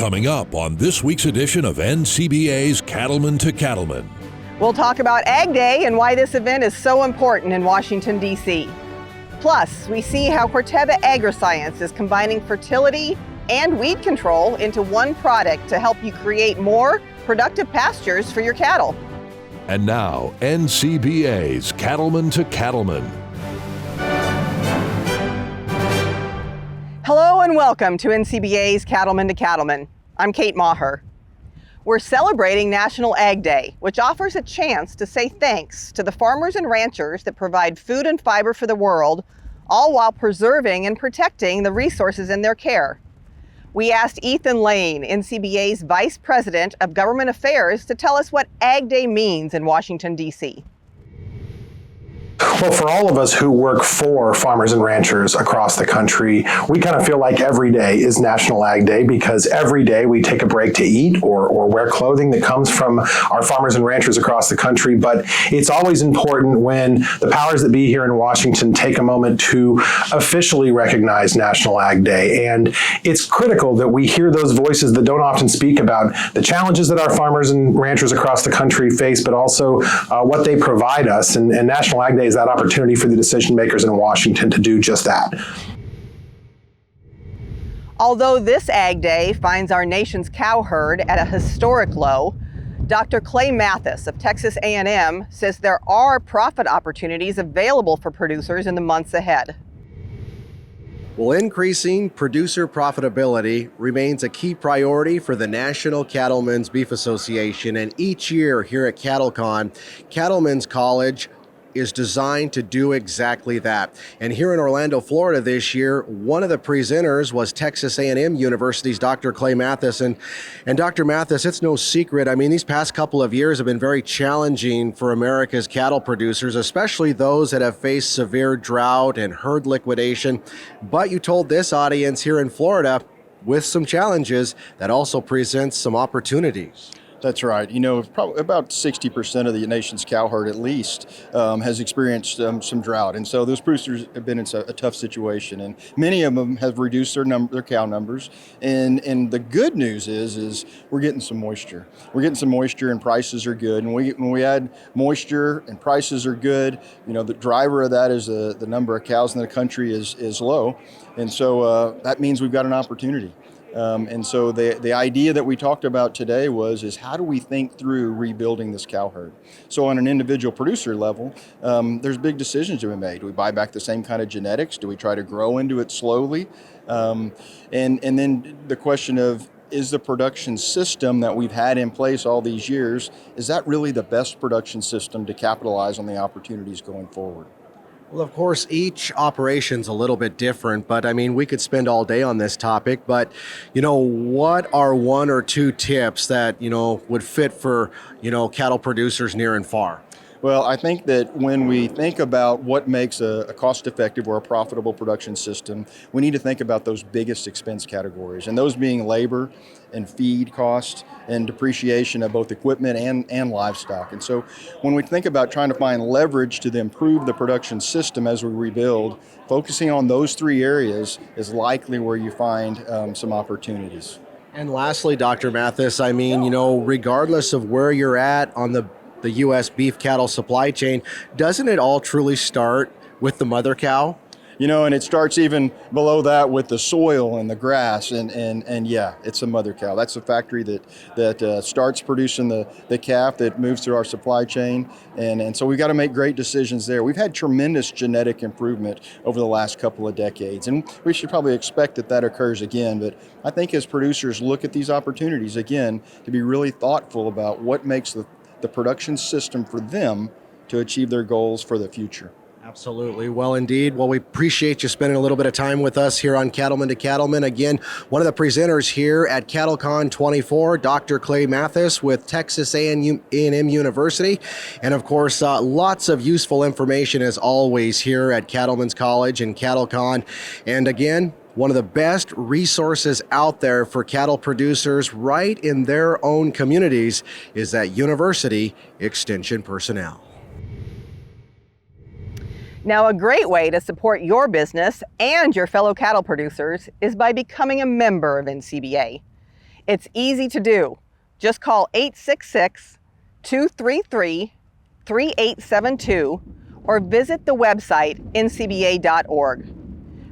Coming up on this week's edition of NCBA's Cattlemen to Cattlemen. We'll talk about Ag Day and why this event is so important in Washington, D.C. Plus, we see how Corteva Agriscience is combining fertility and weed control into one product to help you create more productive pastures for your cattle. And now, NCBA's Cattlemen to Cattlemen. Hello and welcome to NCBA's Cattlemen to Cattlemen. I'm Kate Maher. We're celebrating National Ag Day, which offers a chance to say thanks to the farmers and ranchers that provide food and fiber for the world, all while preserving and protecting the resources in their care. We asked Ethan Lane, NCBA's Vice President of Government Affairs, to tell us what Ag Day means in Washington, D.C. Well, for all of us who work for farmers and ranchers across the country, we kind of feel like every day is National Ag Day because every day we take a break to eat or wear clothing that comes from our farmers and ranchers across the country. But it's always important when the powers that be here in Washington take a moment to officially recognize National Ag Day. And it's critical that we hear those voices that don't often speak about the challenges that our farmers and ranchers across the country face, but also what they provide us. And National Ag Day is that opportunity for the decision makers in Washington to do just that. Although this Ag Day finds our nation's cow herd at a historic low, Dr. Clay Mathis of Texas A&M says there are profit opportunities available for producers in the months ahead. Well, increasing producer profitability remains a key priority for the National Cattlemen's Beef Association, and each year here at CattleCon, Cattlemen's College is designed to do exactly that. And here in Orlando, Florida this year, one of the presenters was Texas A&M University's Dr. Clay Mathis. And Dr. Mathis, it's no secret, I mean, these past couple of years have been very challenging for America's cattle producers, especially those that have faced severe drought and herd liquidation. But you told this audience here in Florida, with some challenges, that also presents some opportunities. That's right. You know, probably about 60% of the nation's cow herd, at least, has experienced some drought, and so those producers have been in a tough situation. And many of them have reduced their cow numbers. And the good news is we're getting some moisture. We're getting some moisture, and prices are good. And when we add moisture and prices are good, you know, the driver of that is the number of cows in the country is low, and so that means we've got an opportunity. And so the idea that we talked about today is how do we think through rebuilding this cow herd? So on an individual producer level, there's big decisions to be made. Do we buy back the same kind of genetics? Do we try to grow into it slowly? And then the question of, is the production system that we've had in place all these years, is that really the best production system to capitalize on the opportunities going forward? Well, of course, each operation's a little bit different, but I mean, we could spend all day on this topic, but, you know, what are one or two tips that, you know, would fit for, you know, cattle producers near and far? Well, I think that when we think about what makes a cost-effective or a profitable production system, we need to think about those biggest expense categories, and those being labor and feed costs and depreciation of both equipment and livestock. And so when we think about trying to find leverage to improve the production system as we rebuild, focusing on those three areas is likely where you find some opportunities. And lastly, Dr. Mathis, I mean, you know, regardless of where you're at on the U.S. beef cattle supply chain, doesn't it all truly start with the mother cow? You know, and it starts even below that with the soil and the grass, and yeah, it's a mother cow. That's a factory that starts producing the calf that moves through our supply chain, and so we've got to make great decisions there. We've had tremendous genetic improvement over the last couple of decades, and we should probably expect that occurs again. But I think as producers look at these opportunities again, to be really thoughtful about what makes the production system for them to achieve their goals for the future. Absolutely. Well, indeed. Well, we appreciate you spending a little bit of time with us here on Cattlemen to Cattlemen. Again, one of the presenters here at CattleCon 24, Dr. Clay Mathis with Texas A&M University. And of course, lots of useful information as always here at Cattlemen's College and CattleCon. And again, one of the best resources out there for cattle producers right in their own communities is that university extension personnel. Now, a great way to support your business and your fellow cattle producers is by becoming a member of NCBA. It's easy to do. Just call 866-233-3872 or visit the website ncba.org.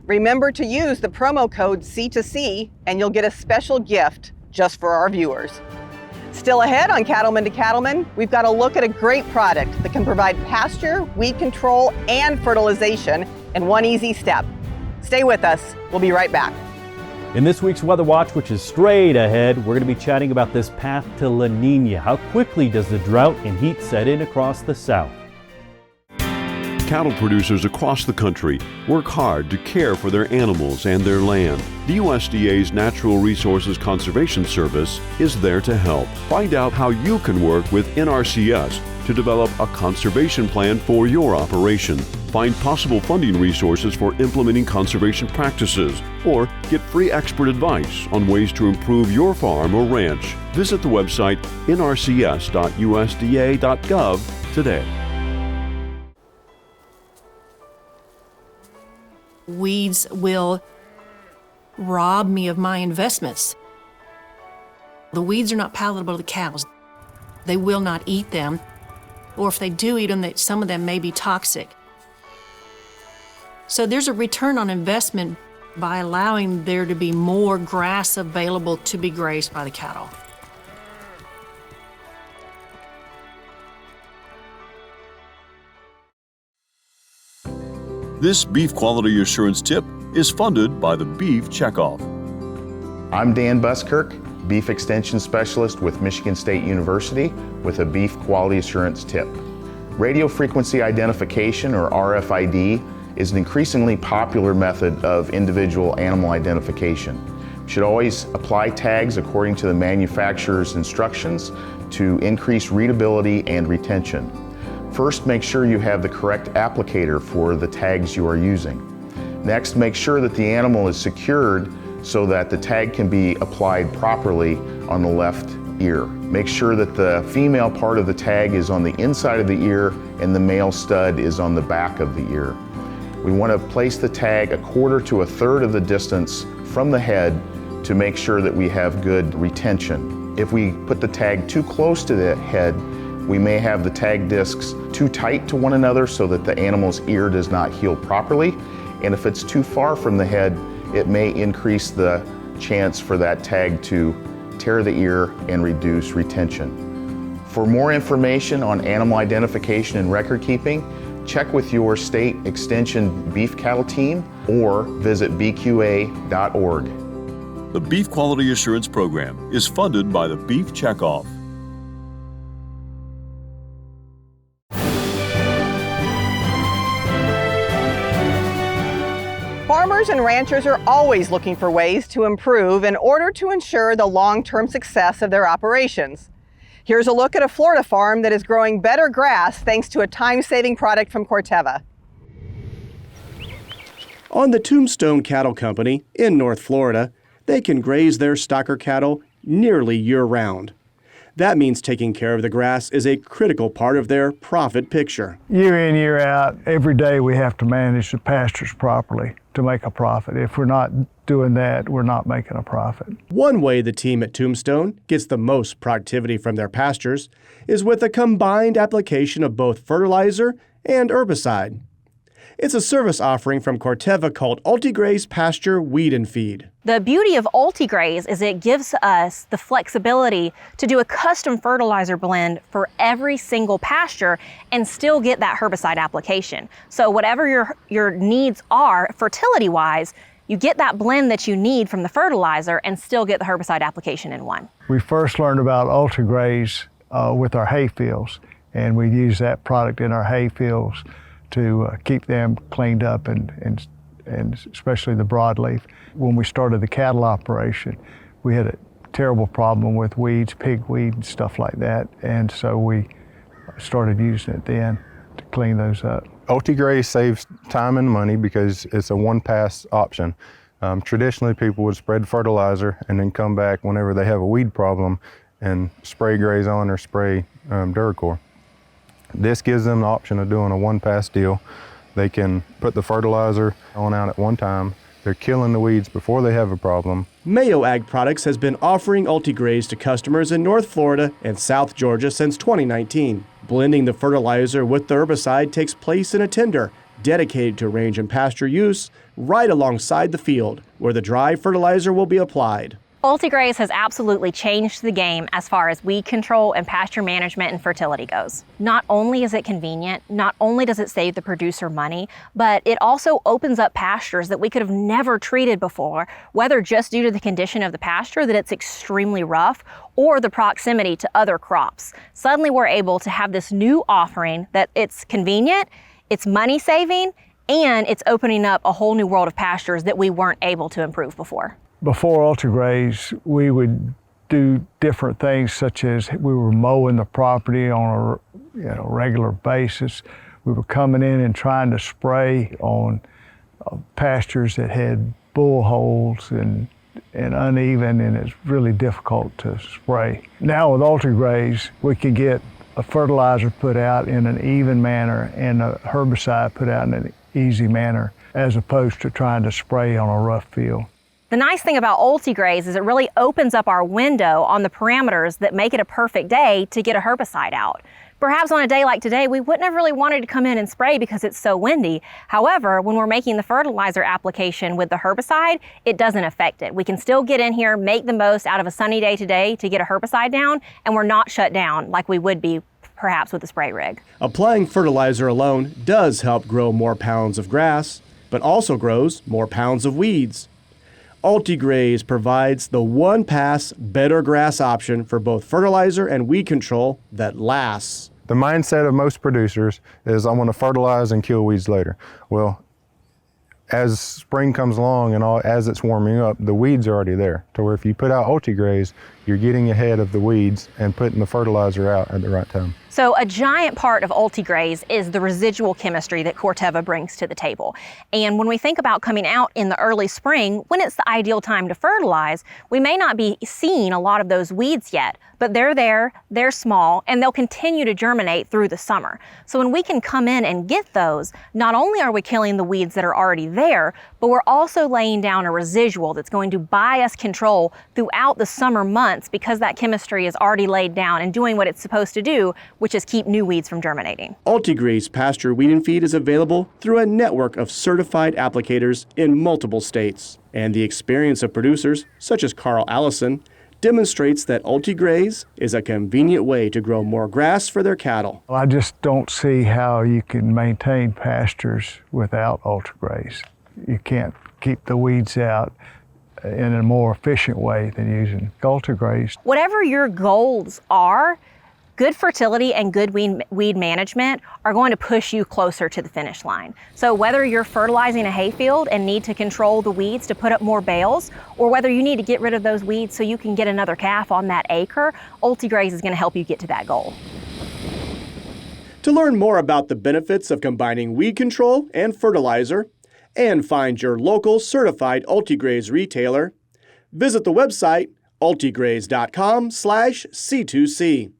Remember to use the promo code C2C and you'll get a special gift just for our viewers. Still ahead on Cattlemen to Cattlemen, we've got a look at a great product that can provide pasture, weed control, and fertilization in one easy step. Stay with us. We'll be right back. In this week's Weather Watch, which is straight ahead, we're going to be chatting about this path to La Nina. How quickly does the drought and heat set in across the South? Cattle producers across the country work hard to care for their animals and their land. The USDA's Natural Resources Conservation Service is there to help. Find out how you can work with NRCS to develop a conservation plan for your operation. Find possible funding resources for implementing conservation practices, or get free expert advice on ways to improve your farm or ranch. Visit the website nrcs.usda.gov today. Weeds will rob me of my investments. The weeds are not palatable to cows. They will not eat them, or if they do eat them, some of them may be toxic. So there's a return on investment by allowing there to be more grass available to be grazed by the cattle. This beef quality assurance tip is funded by the Beef Checkoff. I'm Dan Buskirk, Beef Extension Specialist with Michigan State University, with a beef quality assurance tip. Radio frequency identification, or RFID, is an increasingly popular method of individual animal identification. You should always apply tags according to the manufacturer's instructions to increase readability and retention. First, make sure you have the correct applicator for the tags you are using. Next, make sure that the animal is secured so that the tag can be applied properly on the left ear. Make sure that the female part of the tag is on the inside of the ear and the male stud is on the back of the ear. We want to place the tag 1/4 to 1/3 of the distance from the head to make sure that we have good retention. If we put the tag too close to the head, we may have the tag discs too tight to one another so that the animal's ear does not heal properly. And if it's too far from the head, it may increase the chance for that tag to tear the ear and reduce retention. For more information on animal identification and record keeping, check with your state extension beef cattle team or visit bqa.org. The Beef Quality Assurance Program is funded by the Beef Checkoff. Farmers and ranchers are always looking for ways to improve in order to ensure the long-term success of their operations. Here's a look at a Florida farm that is growing better grass thanks to a time-saving product from Corteva. On the Tombstone Cattle Company in North Florida, they can graze their stocker cattle nearly year-round. That means taking care of the grass is a critical part of their profit picture. Year in, year out, every day we have to manage the pastures properly to make a profit. If we're not doing that, we're not making a profit. One way the team at Tombstone gets the most productivity from their pastures is with a combined application of both fertilizer and herbicide. It's a service offering from Corteva called UltiGraze Pasture Weed and Feed. The beauty of UltiGraze is it gives us the flexibility to do a custom fertilizer blend for every single pasture and still get that herbicide application. So whatever your needs are fertility-wise, you get that blend that you need from the fertilizer and still get the herbicide application in one. We first learned about UltiGraze with our hay fields, and we use that product in our hay fields to keep them cleaned up and especially the broadleaf. When we started the cattle operation, we had a terrible problem with weeds, pigweed and stuff like that, and so we started using it then to clean those up. UltiGraze saves time and money because it's a one-pass option. Traditionally, people would spread fertilizer and then come back whenever they have a weed problem and spray Graze on or spray Duracor. This gives them the option of doing a one-pass deal. They can put the fertilizer on out at one time They're killing the weeds before they have a problem. Mayo Ag Products has been offering Ultigraze to customers in North Florida and South Georgia since 2019. Blending the fertilizer with the herbicide takes place in a tender dedicated to range and pasture use right alongside the field, where the dry fertilizer will be applied. Ultigraze has absolutely changed the game as far as weed control and pasture management and fertility goes. Not only is it convenient, not only does it save the producer money, but it also opens up pastures that we could have never treated before, whether just due to the condition of the pasture, that it's extremely rough, or the proximity to other crops. Suddenly we're able to have this new offering that it's convenient, it's money saving, and it's opening up a whole new world of pastures that we weren't able to improve before. Before Ultigraze, we would do different things, such as we were mowing the property on a regular basis. We were coming in and trying to spray on pastures that had bull holes and uneven, and it's really difficult to spray. Now with Ultigraze, we can get a fertilizer put out in an even manner and a herbicide put out in an easy manner, as opposed to trying to spray on a rough field. The nice thing about Ultigraze is it really opens up our window on the parameters that make it a perfect day to get a herbicide out. Perhaps on a day like today, we wouldn't have really wanted to come in and spray because it's so windy. However, when we're making the fertilizer application with the herbicide, it doesn't affect it. We can still get in here, make the most out of a sunny day today to get a herbicide down, and we're not shut down like we would be perhaps with a spray rig. Applying fertilizer alone does help grow more pounds of grass, but also grows more pounds of weeds. Ultigraze provides the one-pass, better grass option for both fertilizer and weed control that lasts. The mindset of most producers is, I want to fertilize and kill weeds later. Well, as spring comes along and as it's warming up, the weeds are already there. To where if you put out Ultigraze, you're getting ahead of the weeds and putting the fertilizer out at the right time. So a giant part of Ultigraze is the residual chemistry that Corteva brings to the table. And when we think about coming out in the early spring, when it's the ideal time to fertilize, we may not be seeing a lot of those weeds yet, but they're there, they're small, and they'll continue to germinate through the summer. So when we can come in and get those, not only are we killing the weeds that are already there, but we're also laying down a residual that's going to buy us control throughout the summer months, because that chemistry is already laid down and doing what it's supposed to do, which is keep new weeds from germinating. Ultigraze pasture weed and feed is available through a network of certified applicators in multiple states. And the experience of producers, such as Carl Allison, demonstrates that Ultigraze is a convenient way to grow more grass for their cattle. I just don't see how you can maintain pastures without Ultigraze. You can't keep the weeds out in a more efficient way than using Ultigraze. Whatever your goals are, good fertility and good weed management are going to push you closer to the finish line. So whether you're fertilizing a hayfield and need to control the weeds to put up more bales, or whether you need to get rid of those weeds so you can get another calf on that acre, Ultigraze is going to help you get to that goal. To learn more about the benefits of combining weed control and fertilizer, and find your local certified Ultigraze retailer, visit the website ultigraze.com/C2C.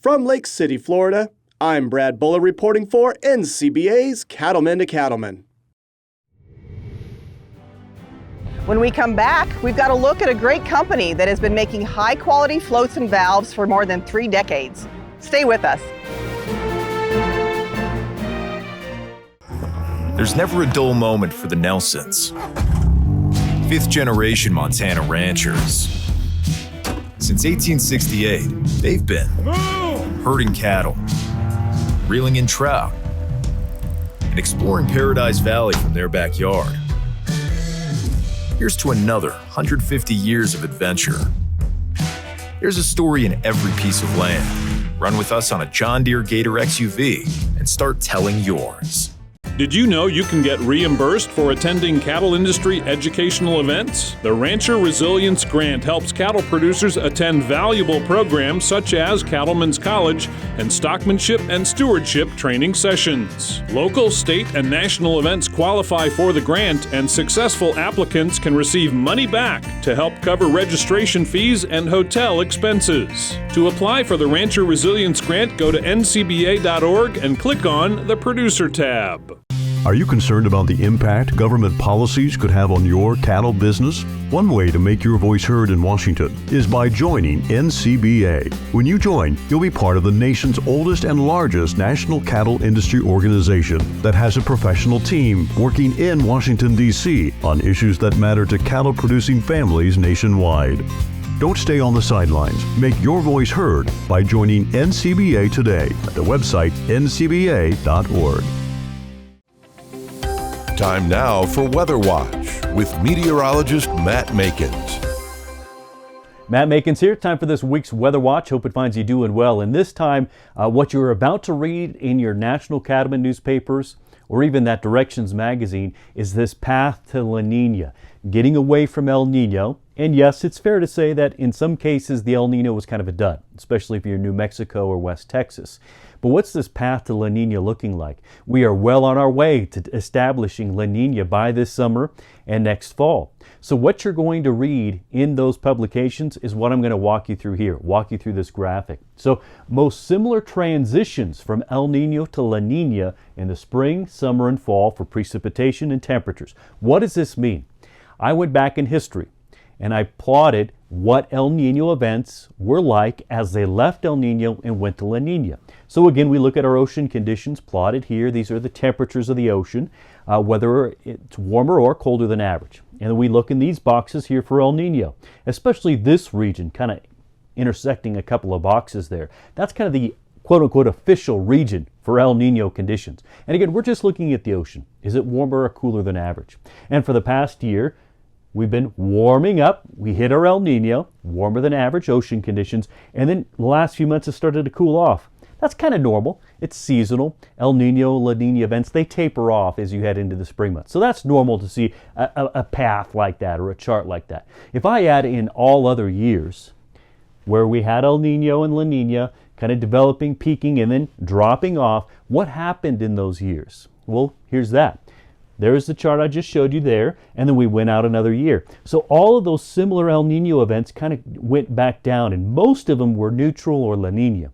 From Lake City, Florida, I'm Brad Buller reporting for NCBA's Cattlemen to Cattlemen. When we come back, we've got a look at a great company that has been making high-quality floats and valves for more than 3 decades. Stay with us. There's never a dull moment for the Nelsons. 5th-generation Montana ranchers. Since 1868, they've been herding cattle, reeling in trout, and exploring Paradise Valley from their backyard. Here's to another 150 years of adventure. There's a story in every piece of land. Run with us on a John Deere Gator XUV and start telling yours. Did you know you can get reimbursed for attending cattle industry educational events? The Rancher Resilience Grant helps cattle producers attend valuable programs such as Cattlemen's College and Stockmanship and Stewardship training sessions. Local, state, and national events qualify for the grant, and successful applicants can receive money back to help cover registration fees and hotel expenses. To apply for the Rancher Resilience Grant, go to ncba.org and click on the Producer tab. Are you concerned about the impact government policies could have on your cattle business? One way to make your voice heard in Washington is by joining NCBA. When you join, you'll be part of the nation's oldest and largest national cattle industry organization that has a professional team working in Washington, D.C. on issues that matter to cattle-producing families nationwide. Don't stay on the sidelines. Make your voice heard by joining NCBA today at the website ncba.org. Time now for Weather Watch with meteorologist Matt Makins. Matt Makins here. Time for this week's Weather Watch. Hope it finds you doing well. And this time, what you're about to read in your national Cattlemen newspapers or even that Directions magazine is this path to La Nina, getting away from El Nino. And yes, it's fair to say that in some cases the El Nino was kind of a dud, especially if you're in New Mexico or West Texas. But what's this path to La Nina looking like? We are well on our way to establishing La Nina by this summer and next fall. So what you're going to read in those publications is what I'm going to walk you through here, walk you through this graphic. So most similar transitions from El Nino to La Nina in the spring, summer, and fall for precipitation and temperatures. What does this mean? I went back in history and I plotted what El Nino events were like as they left El Nino and went to La Nina. So again, we look at our ocean conditions plotted here. These are the temperatures of the ocean, whether it's warmer or colder than average. And then we look in these boxes here for El Nino, especially this region, kind of intersecting a couple of boxes there. That's kind of the quote-unquote official region for El Nino conditions. And again, we're just looking at the ocean. Is it warmer or cooler than average? And for the past year, we've been warming up. We hit our El Nino, warmer than average ocean conditions, and then the last few months have started to cool off. That's kind of normal. It's seasonal. El Nino, La Nina events, they taper off as you head into the spring months. So that's normal to see a path like that or a chart like that. If I add in all other years where we had El Nino and La Nina kind of developing, peaking, and then dropping off, what happened in those years? Well, here's that. There's the chart I just showed you there, and then we went out another year. So all of those similar El Nino events kind of went back down, and most of them were neutral or La Nina.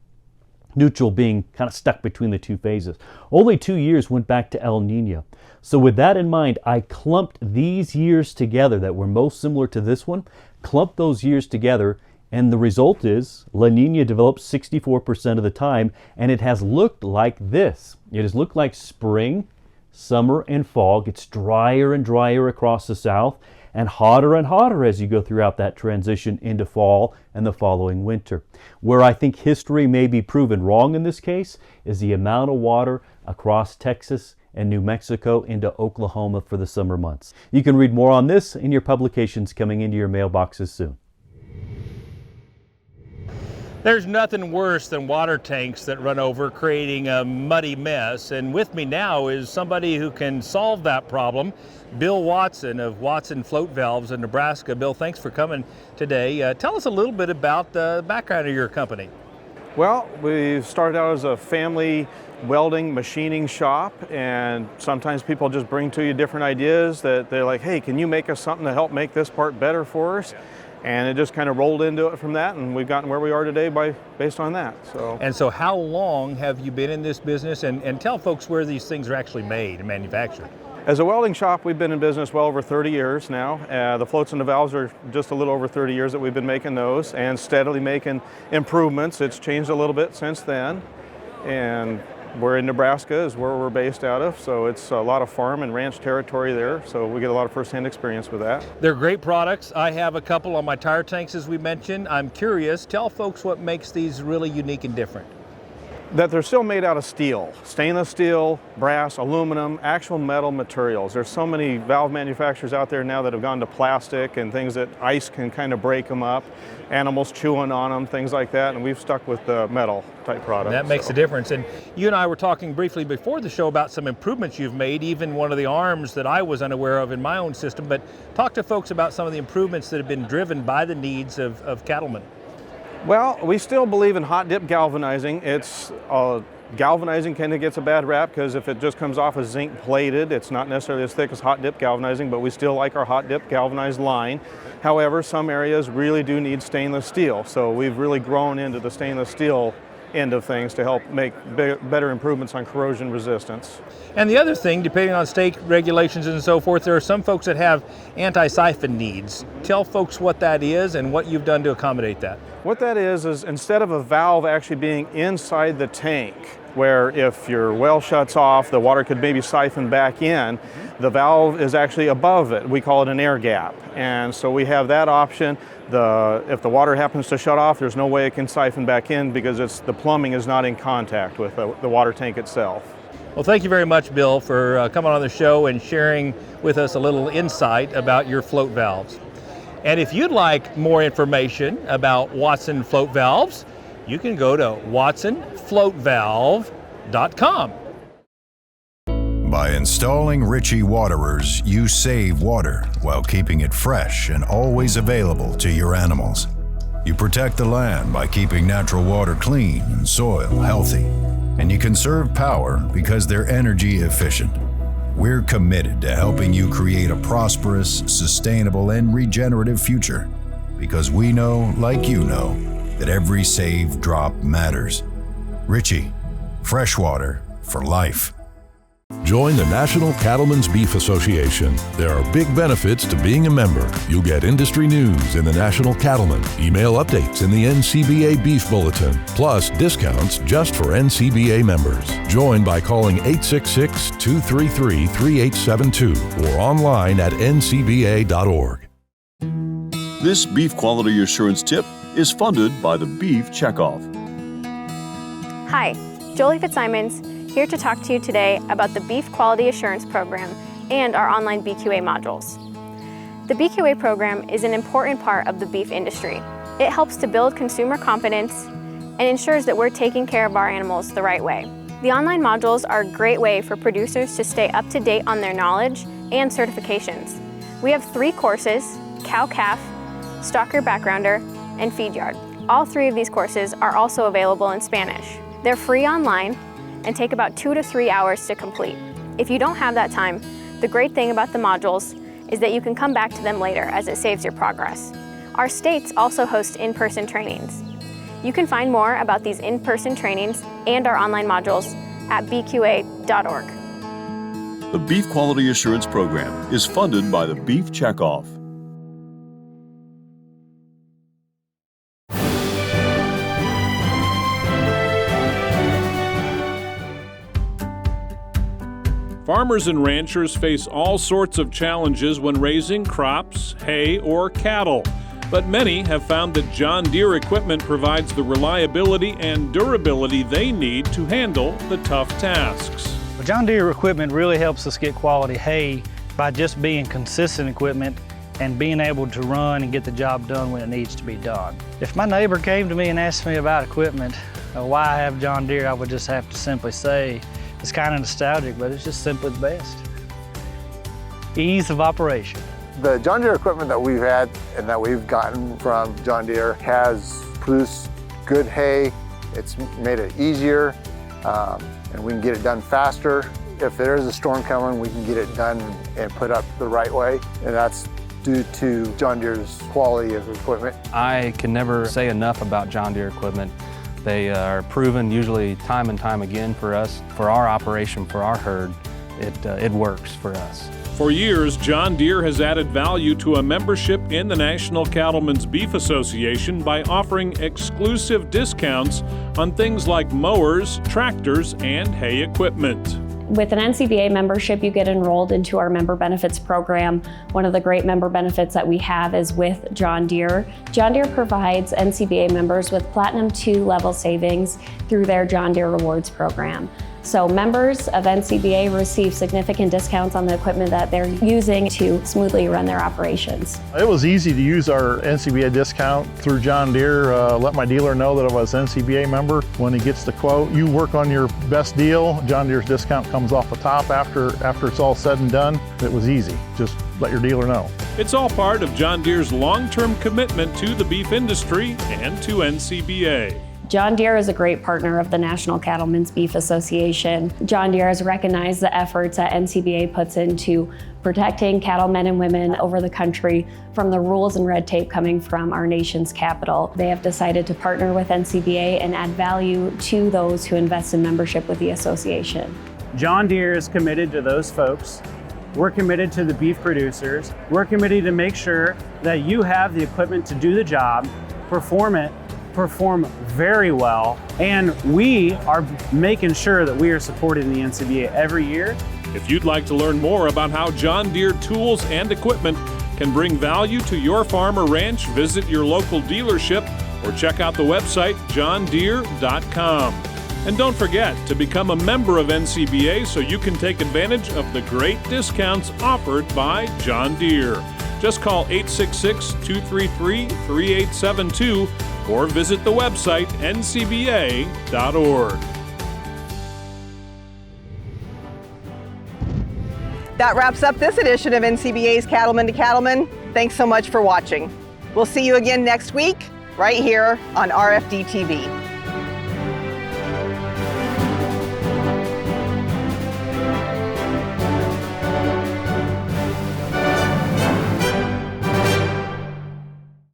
Neutral being kind of stuck between the two phases. Only 2 years went back to El Nino. So with that in mind, I clumped these years together that were most similar to this one, clumped those years together, and the result is La Nina develops 64% of the time, and it has looked like this. It has looked like spring, summer, and fall gets drier and drier across the south and hotter as you go throughout that transition into fall and the following winter. Where I think history may be proven wrong in this case is the amount of water across Texas and New Mexico into Oklahoma for the summer months. You can read more on this in your publications coming into your mailboxes soon. There's nothing worse than water tanks that run over, creating a muddy mess. And with me now is somebody who can solve that problem, Bill Watson of Watson Float Valves in Nebraska. Bill, thanks for coming today. Tell us a little bit about the background of your company. Well, we started out as a family welding machining shop, and sometimes people just bring to you different ideas that they're like, hey, can you make us something to help make this part better for us? And it just kind of rolled into it from that, and we've gotten where we are today based on that. So how long have you been in this business? And tell folks where these things are actually made and manufactured. As a welding shop, we've been in business well over 30 years now. The floats and the valves are just a little over 30 years that we've been making those and steadily making improvements. It's changed a little bit since then. And we're in Nebraska is where we're based out of, so it's a lot of farm and ranch territory there, so we get a lot of first-hand experience with that. They're great products. I have a couple on my tire tanks, as we mentioned. I'm curious, tell folks what makes these really unique and different. That they're still made out of steel, stainless steel, brass, aluminum, actual metal materials. There's so many valve manufacturers out there now that have gone to plastic and things that ice can kind of break them up, animals chewing on them, things like that, and we've stuck with the metal type products. That makes a difference. And you and I were talking briefly before the show about some improvements you've made, even one of the arms that I was unaware of in my own system. But talk to folks about some of the improvements that have been driven by the needs of cattlemen. Well, we still believe in hot dip galvanizing. It's galvanizing kind of gets a bad rap because if it just comes off as zinc plated, it's not necessarily as thick as hot dip galvanizing, but we still like our hot dip galvanized line. However, some areas really do need stainless steel, so we've really grown into the stainless steel end of things to help make better improvements on corrosion resistance. And the other thing, depending on state regulations and so forth, there are some folks that have anti-siphon needs. Tell folks what that is and what you've done to accommodate that. What that is instead of a valve actually being inside the tank, where if your well shuts off, the water could maybe siphon back in, the valve is actually above it. We call it an air gap. And so we have that option. If the water happens to shut off, there's no way it can siphon back in because the plumbing is not in contact with the water tank itself. Well, thank you very much, Bill, for coming on the show and sharing with us a little insight about your float valves. And if you'd like more information about Watson float valves, you can go to watsonfloatvalve.com. By installing Ritchie waterers, you save water while keeping it fresh and always available to your animals. You protect the land by keeping natural water clean and soil healthy. And you conserve power because they're energy efficient. We're committed to helping you create a prosperous, sustainable, and regenerative future because we know, like you know, that every saved drop matters. Ritchie, fresh water for life. Join the National Cattlemen's Beef Association. There are big benefits to being a member. You'll get industry news in the National Cattlemen, email updates in the NCBA Beef Bulletin, plus discounts just for NCBA members. Join by calling 866-233-3872 or online at ncba.org. This beef quality assurance tip is funded by the Beef Checkoff. Hi, Jolie Fitzsimons, here to talk to you today about the Beef Quality Assurance Program and our online BQA modules. The BQA program is an important part of the beef industry. It helps to build consumer confidence and ensures that we're taking care of our animals the right way. The online modules are a great way for producers to stay up to date on their knowledge and certifications. We have 3 courses: cow-calf, stocker backgrounder, and feed yard. All 3 of these courses are also available in Spanish. They're free online and take about 2 to 3 hours to complete. If you don't have that time, the great thing about the modules is that you can come back to them later as it saves your progress. Our states also host in-person trainings. You can find more about these in-person trainings and our online modules at bqa.org. The Beef Quality Assurance Program is funded by the Beef Checkoff. Farmers and ranchers face all sorts of challenges when raising crops, hay, or cattle. But many have found that John Deere equipment provides the reliability and durability they need to handle the tough tasks. Well, John Deere equipment really helps us get quality hay by just being consistent equipment and being able to run and get the job done when it needs to be done. If my neighbor came to me and asked me about equipment, why I have John Deere, I would just have to simply say, it's kind of nostalgic, but it's just simply the best. Ease of operation. The John Deere equipment that we've had and that we've gotten from John Deere has produced good hay. It's made it easier, and we can get it done faster. If there is a storm coming, we can get it done and put up the right way, and that's due to John Deere's quality of equipment. I can never say enough about John Deere equipment. They are proven usually time and time again for us, for our operation, for our herd. It works for us. For years, John Deere has added value to a membership in the National Cattlemen's Beef Association by offering exclusive discounts on things like mowers, tractors, and hay equipment. With an NCBA membership, you get enrolled into our member benefits program. One of the great member benefits that we have is with John Deere. John Deere provides NCBA members with Platinum 2 level savings through their John Deere Rewards program. So members of NCBA receive significant discounts on the equipment that they're using to smoothly run their operations. It was easy to use our NCBA discount through John Deere. Let my dealer know that I was an NCBA member. When he gets the quote, you work on your best deal. John Deere's discount comes off the top after it's all said and done. It was easy. Just let your dealer know. It's all part of John Deere's long-term commitment to the beef industry and to NCBA. John Deere is a great partner of the National Cattlemen's Beef Association. John Deere has recognized the efforts that NCBA puts into protecting cattlemen and women over the country from the rules and red tape coming from our nation's capital. They have decided to partner with NCBA and add value to those who invest in membership with the association. John Deere is committed to those folks. We're committed to the beef producers. We're committed to make sure that you have the equipment to do the job, perform very well, and we are making sure that we are supporting the NCBA every year. If you'd like to learn more about how John Deere tools and equipment can bring value to your farm or ranch, visit your local dealership or check out the website johndeere.com. And don't forget to become a member of NCBA so you can take advantage of the great discounts offered by John Deere. Just call 866-233-3872 or visit the website ncba.org. That wraps up this edition of NCBA's Cattlemen to Cattlemen. Thanks so much for watching. We'll see you again next week, right here on RFD TV.